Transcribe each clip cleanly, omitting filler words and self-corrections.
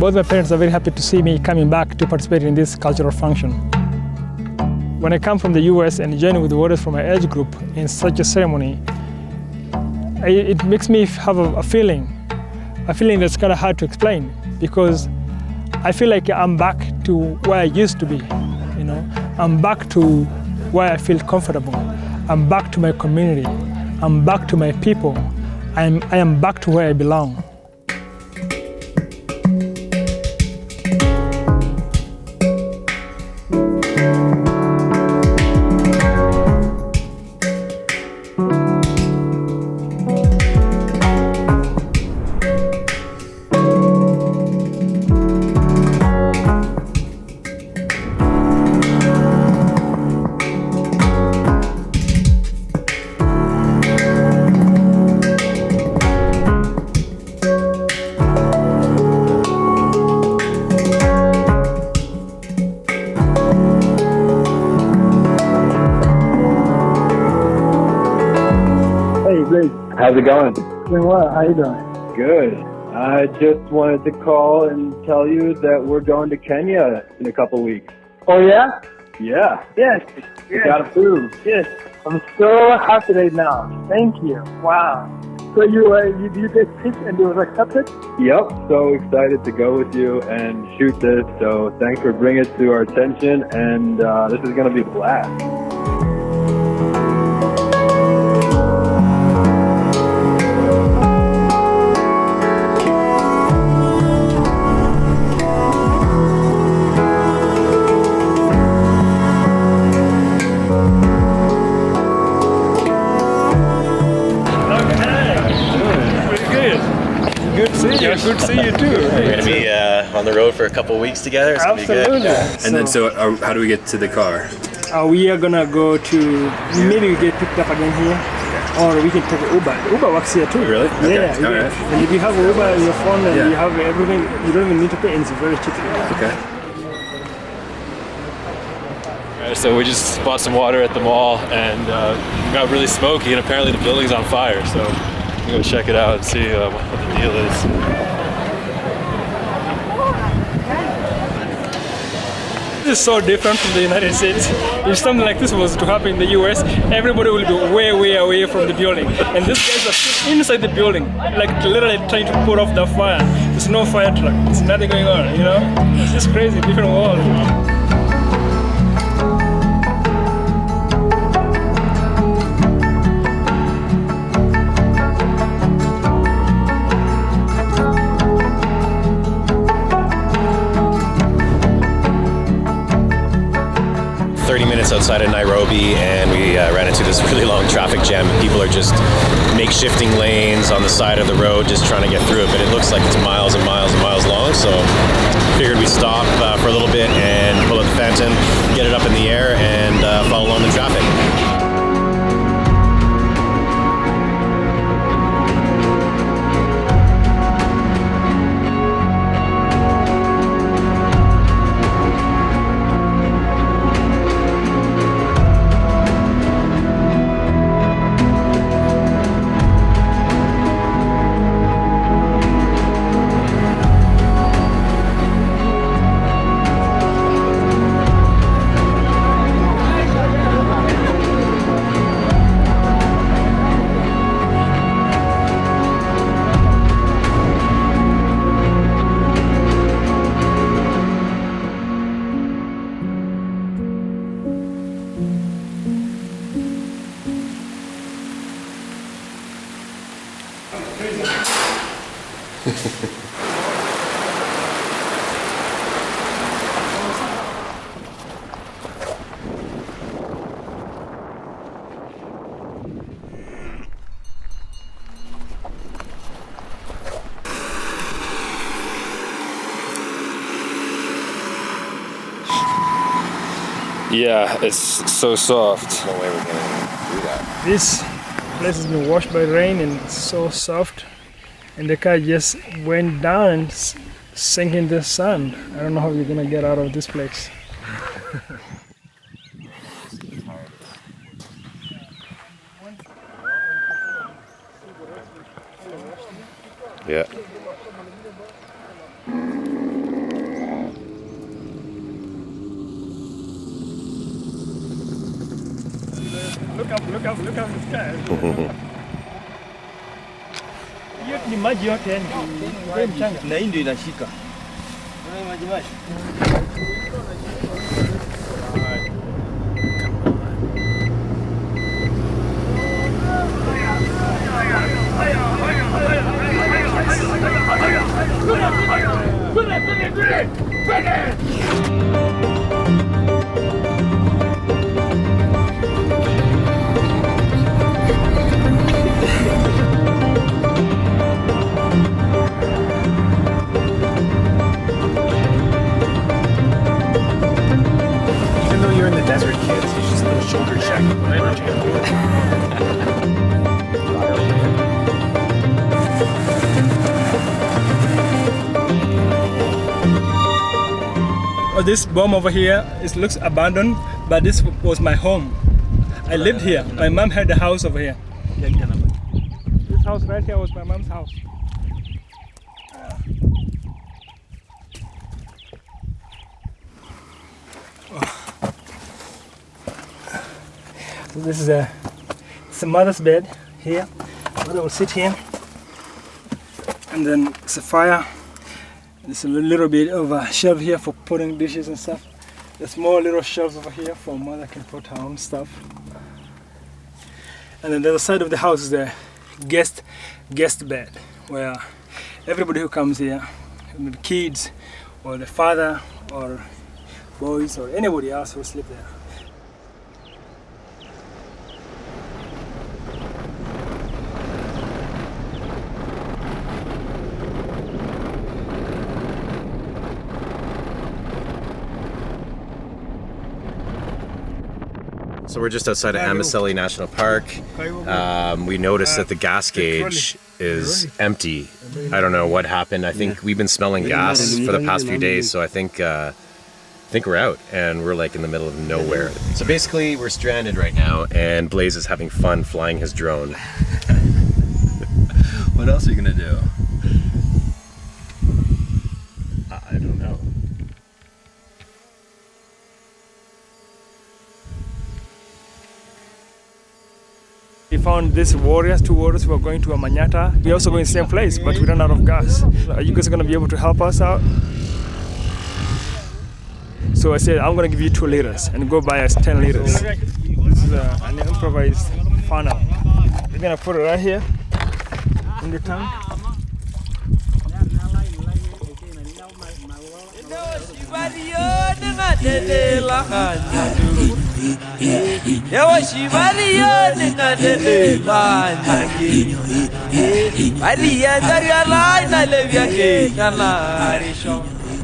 both my parents are very happy to see me coming back to participate in this cultural function. When I come from the US and join with the warriors from my age group in such a ceremony, it makes me have a feeling that's kind of hard to explain, because I feel like I'm back to where I used to be, you know. I'm back to where I feel comfortable. I'm back to my community. I'm back to my people. I am back to where I belong. How's it going? Doing well. How are you doing? Good. I just wanted to call and tell you that we're going to Kenya in a couple weeks. Oh yeah? Yeah. Yes. You got approved. Yes. I'm so happy right now. Thank you. Wow. So you did pitch and it was accepted? Yep. So excited to go with you and shoot this. So thanks for bringing it to our attention, and this is going to be a blast. 'Cause good to see you too. We're going to be on the road for a couple of weeks together. It's going to be good. And then, how do we get to the car? We are gonna go to, maybe we get picked up again here, or we can take Uber. Uber works here too. Really? Okay. Yeah. All right. And if you have Uber on your phone and you have everything, you don't even need to pay, and it's very cheap. Okay. Alright, so we just bought some water at the mall, and it got really smoky, and apparently the building's on fire. So we're gonna check it out and see what the deal is. This is so different from the United States. If something like this was to happen in the US, everybody will be way, way away from the building. And these guys are still inside the building, like literally trying to put off the fire. There's no fire truck, there's nothing going on, you know? It's just crazy, different world. 30 minutes outside of Nairobi, and we ran into this really long traffic jam. People are just makeshifting lanes on the side of the road, just trying to get through it, but it looks like it's miles and miles and miles long, so figured we'd stop for a little bit and pull out the Phantom, get it up in the air, and follow along the traffic. 'Yeah, it's so soft. No way we're gonna do that. This place has been washed by rain and it's so soft. And the car just went down and sank in the sand. I don't know how you're gonna get out of this place. Yeah. Look up the sky. Hiyo ni maji yote ni mchanga. Na hii ndio inashika. Unaona maji maji? Even though you're in the desert, kids, it's just a little shoulder check. This bomb over here, it looks abandoned, but this was my home. I lived here. My mom had a house over here. This house right here was my mom's house. So this is it's a mother's bed here. Mother will sit here, and then it's a fire. There's a little bit of a shelf here for putting dishes and stuff. There's more little shelves over here for mother can put her own stuff. And then the other side of the house is the guest bed, where everybody who comes here, the kids or the father or boys or anybody else will sleep there. So we're just outside of Amaselli National Park. We noticed that the gas gauge is empty. I don't know what happened. I think we've been smelling gas for the past few days, so I think we're out and we're like in the middle of nowhere. So basically we're stranded right now and Blaze is having fun flying his drone. What else are you gonna do? I don't know. We found these warriors, 2 warriors who are going to Amanyata. We're also going to the same place, but we ran out of gas. Are you guys going to be able to help us out? So I said, I'm going to give you 2 liters and go buy us 10 liters. This is an improvised funnel. We're going to put it right here in the tank.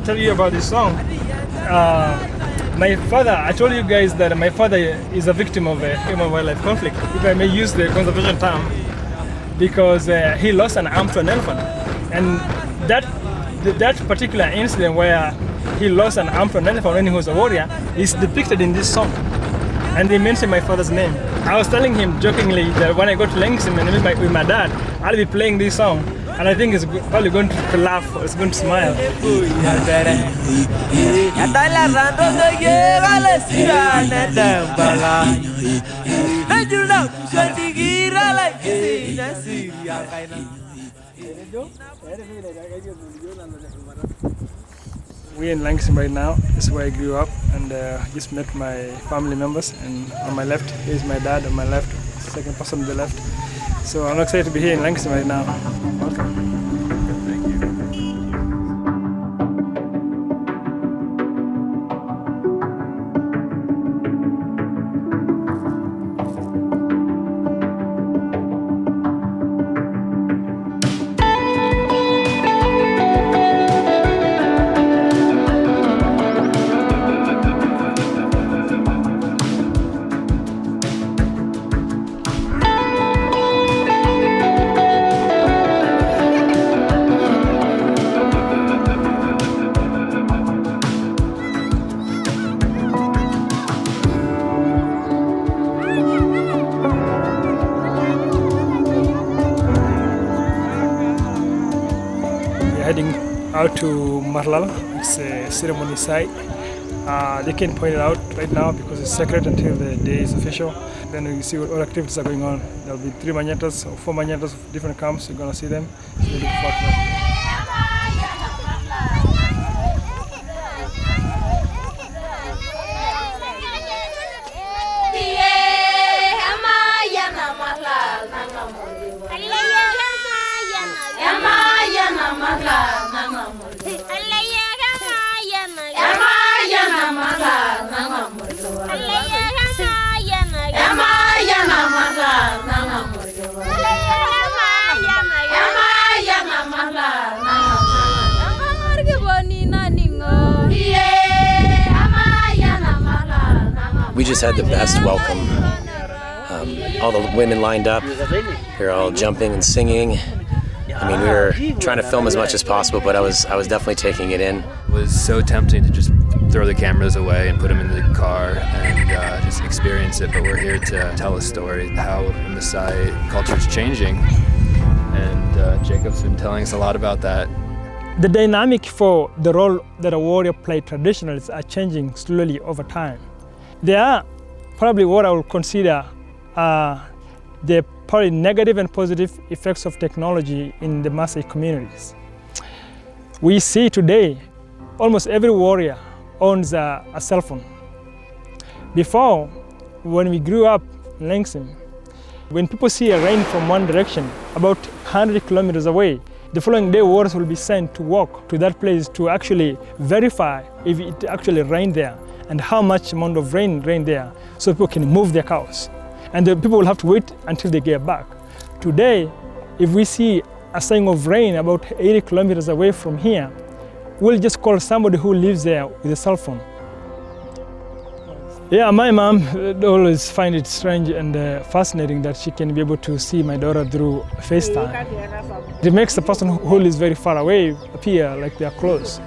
Tell you about this song. My father, I told you guys that my father is a victim of a human-wildlife conflict, if I may use the conservation term, because he lost an arm to an elephant. And that particular incident where he lost an arm to an elephant when he was a warrior is depicted in this song. And they mentioned my father's name. I was telling him jokingly that when I go to Langston and with my dad, I'll be playing this song. And I think he's probably going to laugh, he's going to smile. We're in Langston right now. This is where I grew up, and just met my family members. And on my left is my dad, on my left, second person on the left. So I'm excited to be here in Langston right now. Welcome. Heading out to Marlal. It's a ceremony site They can't point it out right now because it's secret until the day is official. Then you see what activities are going on. There'll be 3 manyatas or 4 manyatas of different camps. You're going to see them. So we look forward to that. We just had the best welcome. All the women lined up. They're all jumping and singing. I mean, we were trying to film as much as possible, but I was definitely taking it in. It was so tempting to just throw the cameras away and put them in the car and just experience it, but we're here to tell a story, how the Maasai culture is changing, and Jacob's been telling us a lot about that. The dynamic for the role that a warrior played traditionally are changing slowly over time. There are probably what I would consider the probably negative and positive effects of technology in the Maasai communities. We see today almost every warrior owns a cell phone. Before, when we grew up in Langsing, when people see a rain from one direction, about 100 kilometers away, the following day warriors will be sent to walk to that place to actually verify if it actually rained there and how much amount of rain rained there so people can move their cows. And the people will have to wait until they get back. Today, if we see a sign of rain about 80 kilometers away from here, we'll just call somebody who lives there with a cell phone. Yeah, my mom always find it strange and fascinating that she can be able to see my daughter through FaceTime. It makes the person who lives very far away appear like they are close.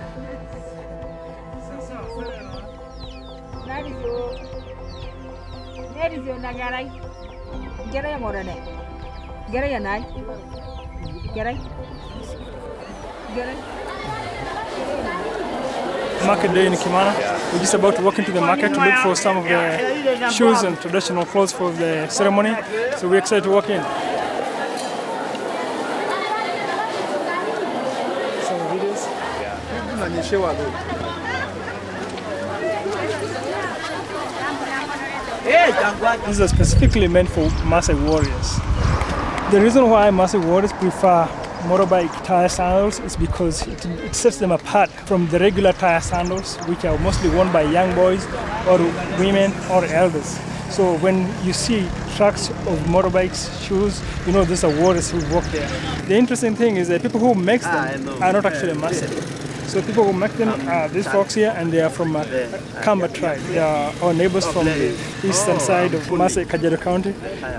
Market day in Kimana. We're just about to walk into the market to look for some of the shoes and traditional clothes for the ceremony. So we're excited to walk in. Some videos. These are specifically meant for Maasai warriors. The reason why Maasai warriors prefer motorbike tire sandals is because it sets them apart from the regular tire sandals, which are mostly worn by young boys or women or elders. So when you see tracks of motorbikes, shoes, you know these are warriors who walk there. The interesting thing is that people who make them are not actually Maasai. So people who make them are these folks here, and they are from Kamba tribe. They are our neighbors from the eastern side of Maasai, Kajiado County.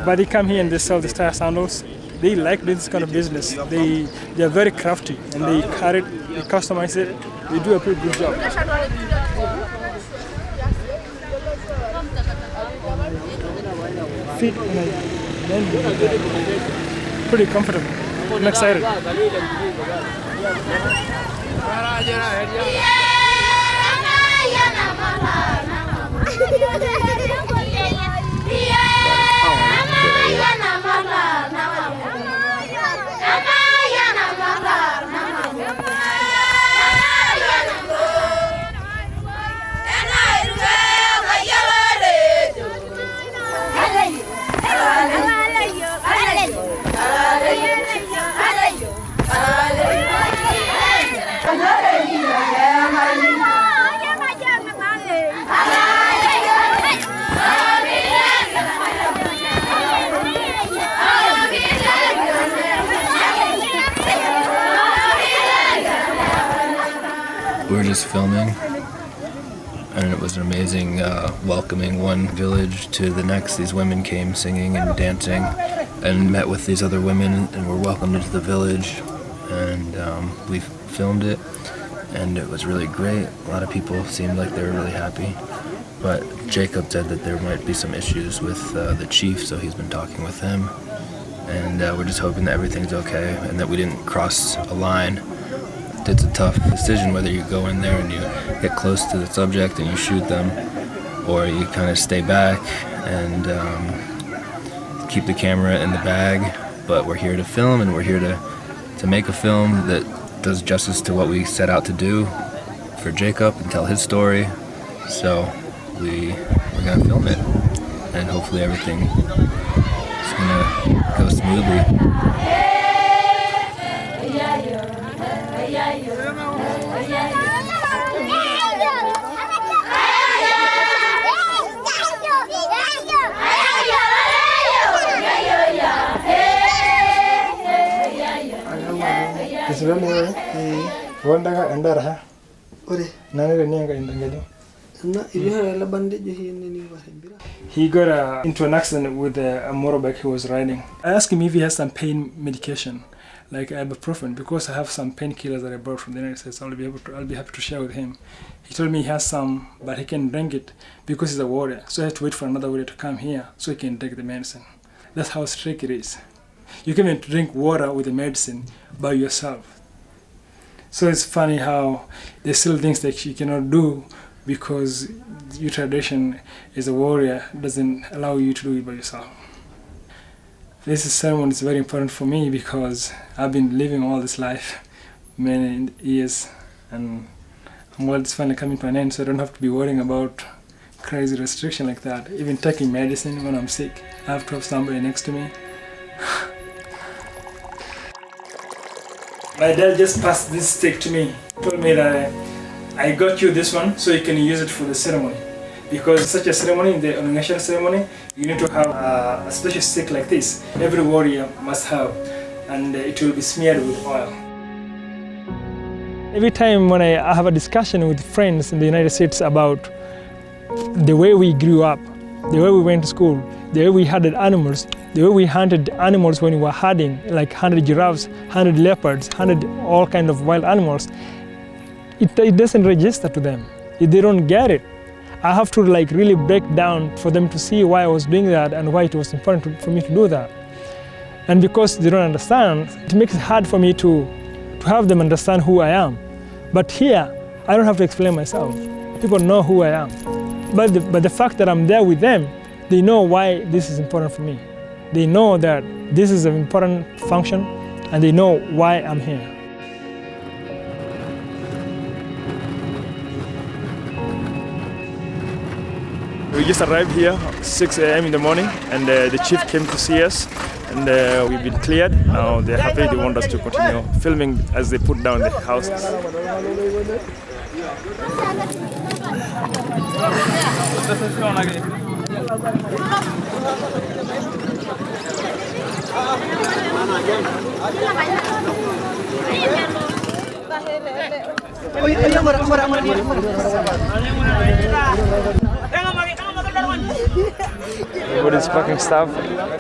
But they come here and they sell these tire sandals. They like this kind of business. They are very crafty, and they cut it, they customize it. They do a pretty good job. Fit and pretty comfortable. I'm excited. We were just filming, and it was an amazing welcoming one village to the next. These women came singing and dancing and met with these other women and were welcomed into the village, and we filmed it, and it was really great. A lot of people seemed like they were really happy, but Jacob said that there might be some issues with the chief, so he's been talking with him, and we're just hoping that everything's okay and that we didn't cross a line it's a tough decision whether you go in there and you get close to the subject and you shoot them, or you kind of stay back and keep the camera in the bag. But we're here to film, and we're here to make a film that does justice to what we set out to do for Jacob and tell his story. So we're gonna film it, and hopefully everything is gonna go smoothly. He got into an accident with a motorbike he was riding. I asked him if he has some pain medication, like ibuprofen, because I have some painkillers that I brought from the United States. I'll be happy to share with him. He told me he has some, but he can drink it because he's a warrior. So I have to wait for another warrior to come here so he can drink the medicine. That's how strict it is. You can even drink water with the medicine by yourself. So it's funny how there's still things that you cannot do because your tradition as a warrior doesn't allow you to do it by yourself. This ceremony is very important for me because I've been living all this life, many years, and well, it's finally coming to an end, so I don't have to be worrying about crazy restriction like that. Even taking medicine when I'm sick, I have to have somebody next to me. My dad just passed this stick to me. He told me that I got you this one so you can use it for the ceremony. Because such a ceremony, the elimination ceremony, you need to have a special stick like this. Every warrior must have, and it will be smeared with oil. Every time when I have a discussion with friends in the United States about the way we grew up, the way we went to school, the way we hunted animals, the way we hunted animals when we were herding, like hunted giraffes, hunted leopards, hunted all kinds of wild animals, it doesn't register to them. They don't get it. I have to really break down for them to see why I was doing that and why it was important for me to do that. And because they don't understand, it makes it hard for me to have them understand who I am. But here, I don't have to explain myself. People know who I am. But the fact that I'm there with them, they know why this is important for me. They know that this is an important function, and they know why I'm here. We just arrived here 6 a.m. in the morning, and the chief came to see us, and we've been cleared. Now they're happy. They want us to continue filming as they put down the houses. Everybody's packing stuff.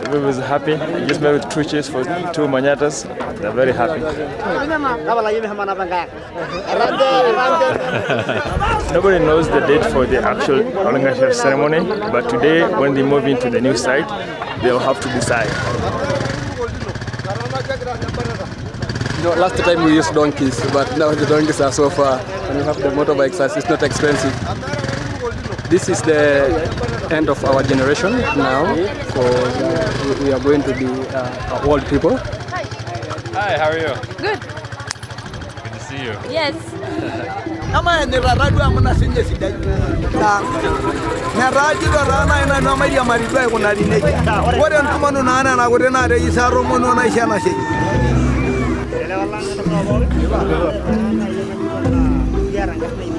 Everybody's happy. We just met with 2 chiefs for 2 manyatas. They're very happy. Nobody knows the date for the actual Olangasha ceremony, but today, when they move into the new site, they'll have to decide. Last time we used donkeys, but now the donkeys are so far, and we have the motorbikes as it's not expensive. This is the end of our generation now, so we are going to be old people. Hi, how are you? Good. Good to see you. Yes.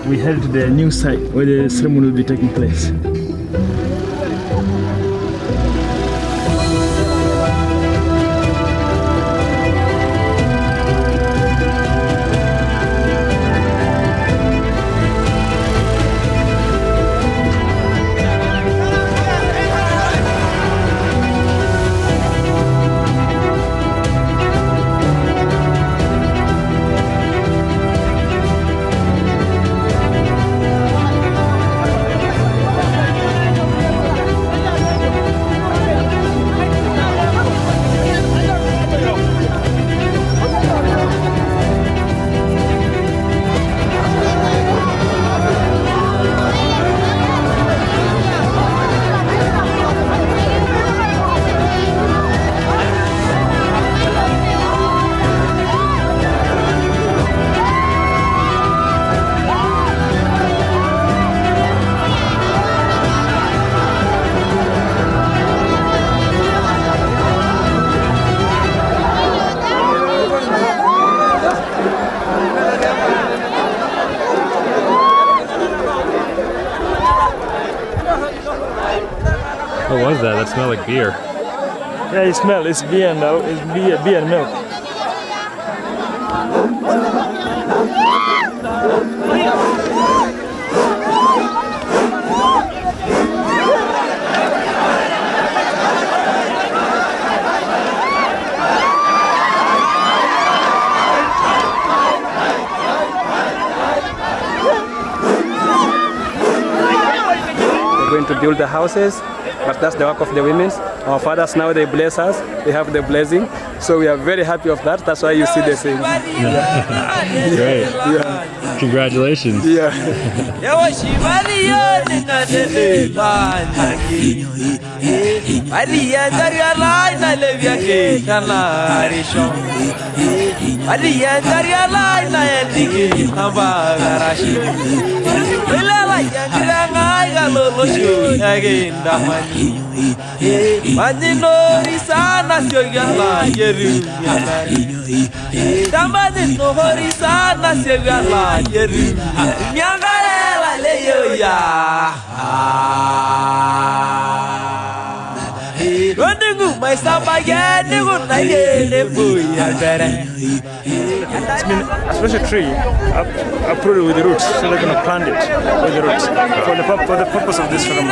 We head to the new site where the ceremony will be taking place. What was that? That smelled like beer. Yeah, it smells. It's beer and milk. Going to build the houses, but that's the work of the women. Our fathers now, they bless us, they have the blessing, so we are very happy of that. That's why you see the same. Great. Yeah. Congratulations. Yeah. It's been a special tree uprooted with the roots, so they're going to plant it with the roots for the purpose of this ceremony.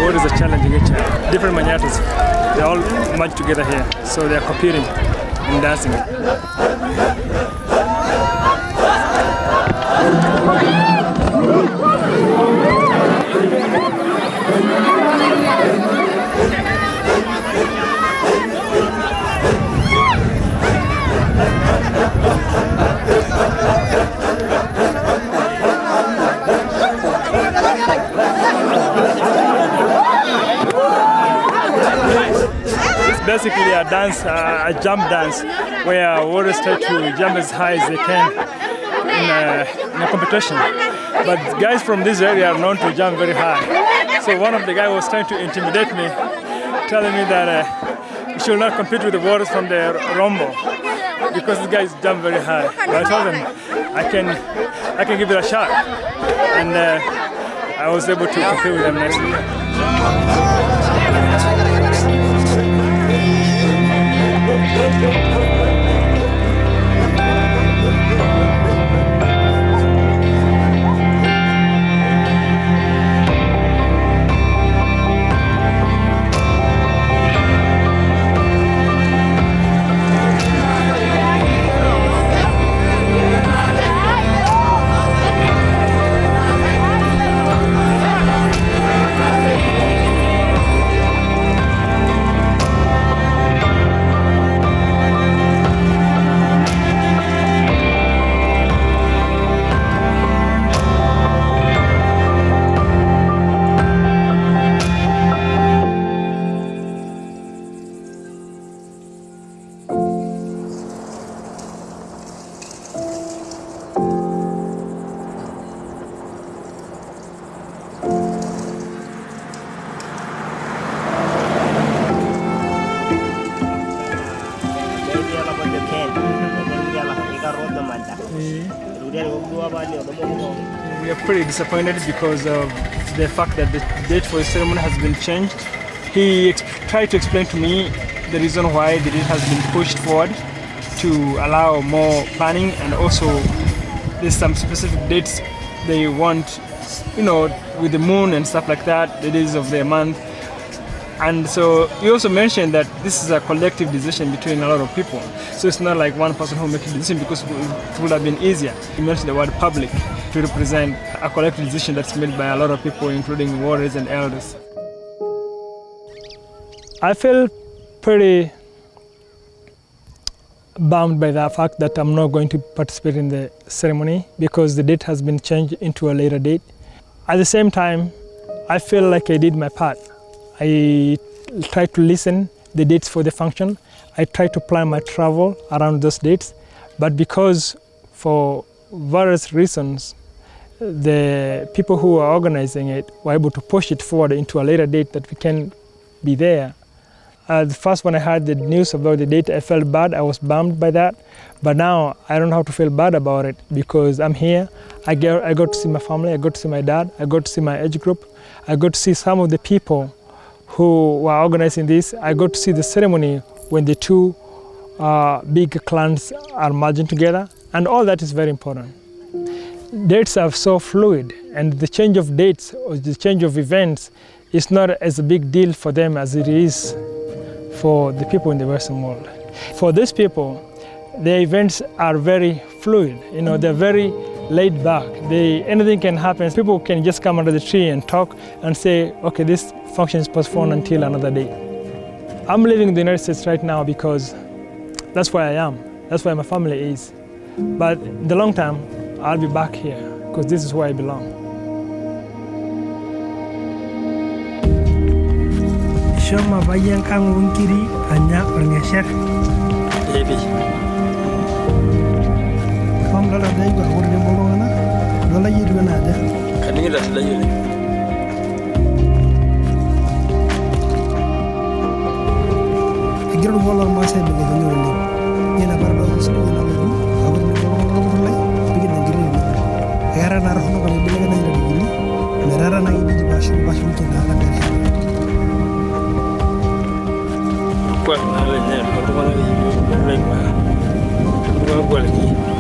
What is a challenging each different manyatas, they all merge together here, so they are competing in dancing. Basically a dance, a jump dance, where warriors try to jump as high as they can in a competition. But guys from this area are known to jump very high. So one of the guys was trying to intimidate me, telling me that you should not compete with the warriors from the Rombo because these guys jump very high. But I told them I can give it a shot, and I was able to compete with them nicely. We are pretty disappointed because of the fact that the date for the ceremony has been changed. He tried to explain to me the reason why the date has been pushed forward to allow more planning, and also there's some specific dates they want, with the moon and stuff like that, the days of the month. And so he also mentioned that this is a collective decision between a lot of people. So it's not like one person who makes a decision, because it would have been easier. He mentioned the word public to represent a collective decision that's made by a lot of people, including warriors and elders. I feel pretty bummed by the fact that I'm not going to participate in the ceremony because the date has been changed into a later date. At the same time, I feel like I did my part. I tried to listen the dates for the function. I tried to plan my travel around those dates, but because for various reasons, the people who are organizing it were able to push it forward into a later date that we can be there. The first when I heard the news about the date, I felt bad. I was bummed by that. But now I don't know how to feel bad about it because I'm here. I got to see my family. I got to see my dad. I got to see my age group. I got to see some of the people who were organizing this. I got to see the ceremony when the two big clans are merging together. And all that is very important. Dates are so fluid, and the change of dates or the change of events is not as a big deal for them as it is for the people in the Western world. For these people, the events are very fluid. They're very laid back. Anything can happen. People can just come under the tree and talk and say, okay, this function is postponed until another day. I'm living in the United States right now because that's where I am. That's where my family is. But in the long term, I'll be back here because this is where I belong. Shoma bayang kang kiri hanya bergeser. Lebih. Kamu dah ada juga orang yang bolong ana, dah lagi juga ada. Kan ini dah sudah jadi. Agar bolong Maasai beli beli beli. Ini apa baru sudah ada lagi. Orang yang bolong lagi, bikin negeri ini. Era naruh nak beli beli kan negeri ini. Merara nak ini di basu mungkin ada negeri. Kuat nak lagi, pertama lagi, lagi mah, pertama lagi.